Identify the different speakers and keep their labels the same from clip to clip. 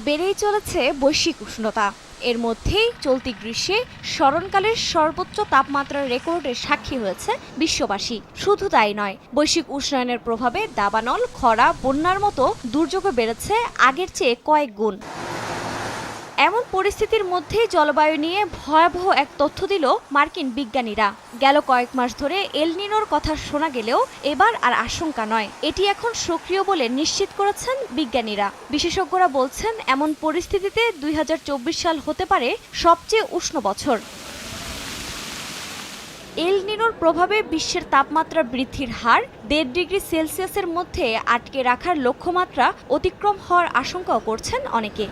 Speaker 1: বেড়েই চলেছে বৈশ্বিক উষ্ণতা। এর মধ্যেই চলতি গ্রীষ্মে স্মরণকালের সর্বোচ্চ তাপমাত্রার রেকর্ডের সাক্ষী হয়েছে বিশ্ববাসী। শুধু তাই নয়, বৈশ্বিক উষ্ণায়নের প্রভাবে দাবানল, খরা, বন্যার মতো দুর্যোগও বেড়েছে আগের চেয়ে কয়েক গুণ। এমন পরিস্থিতির মধ্যেই জলবায়ু নিয়ে ভয়াবহ এক তথ্য দিল মার্কিন বিজ্ঞানীরা। গেল কয়েক মাস ধরে এল নিনোর কথা শোনা গেলেও এবার আর আশঙ্কা নয়, এটি এখন সক্রিয় বলে নিশ্চিত করেছেন বিজ্ঞানীরা। বিশেষজ্ঞরা বলছেন, এমন পরিস্থিতিতে 2024 সাল হতে পারে সবচেয়ে উষ্ণ বছর। এল নিনোর প্রভাবে বিশ্বের তাপমাত্রা বৃদ্ধির হার 1.5 ডিগ্রি সেলসিয়াসের মধ্যে আটকে রাখার লক্ষ্যমাত্রা অতিক্রম হওয়ার আশঙ্কাও করছেন অনেকে।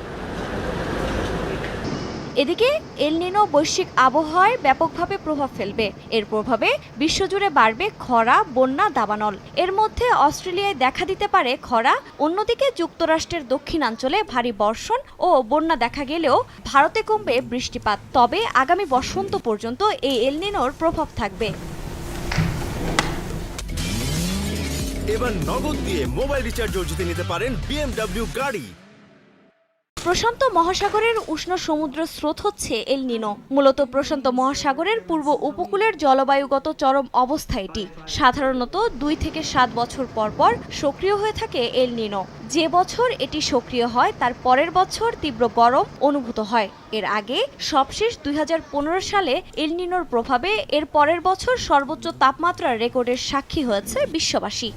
Speaker 1: এদিকে এল নিনো বৈশ্বিক আবহাওয়ায় ব্যাপকভাবে প্রভাব ফেলবে। এর প্রভাবে বিশ্বজুড়ে বাড়বে খরা, বন্যা, দাবানল। এর মধ্যে অস্ট্রেলিয়ায় দেখা দিতে পারে খরা, অন্যদিকে যুক্তরাষ্ট্রের দক্ষিণাঞ্চলে ভারী বর্ষণ ও বন্যা দেখা গেলেও ভারতে কমবে বৃষ্টিপাত। তবে আগামী বসন্ত পর্যন্ত এই এল নিনোর প্রভাব থাকবে।
Speaker 2: এবার নগদ দিয়ে মোবাইল রিচার্জও জিতে নিতে পারেন BMW গাড়ি।
Speaker 1: প্রশান্ত মহাসাগরের উষ্ণ সমুদ্র স্রোত হচ্ছে এল নিনো। মূলত প্রশান্ত মহাসাগরের পূর্ব উপকূলের জলবায়ুগত চরম অবস্থা এটি। সাধারণত 2 থেকে 7 বছর পর পর সক্রিয় হয়ে থাকে এল নিনো। যে বছর এটি সক্রিয় হয় তার পরের বছর তীব্র গরম অনুভূত হয়। এর আগে সবশেষ 2015 সালে এল নিনোর প্রভাবে এর পরের বছর সর্বোচ্চ তাপমাত্রার রেকর্ডের সাক্ষী হয়েছে বিশ্ববাসী।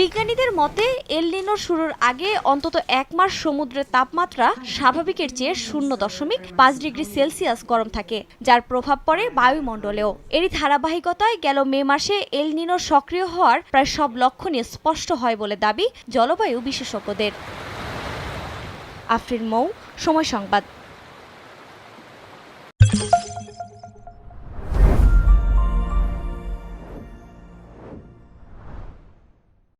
Speaker 1: বিজ্ঞানীদের মতে, এল নিনোর শুরুর আগে অন্তত 1 মাস সমুদ্রের তাপমাত্রা স্বাভাবিকের চেয়ে 0.5 ডিগ্রি সেলসিয়াস গরম থাকে, যার প্রভাব পড়ে বায়ুমণ্ডলেও। এরই ধারাবাহিকতায় গেল মে মাসে এল নিনো সক্রিয় হওয়ার প্রায় সব লক্ষণই স্পষ্ট হয় বলে দাবি জলবায়ু বিশেষজ্ঞদের। আফরিন মৌ, সময় সংবাদ।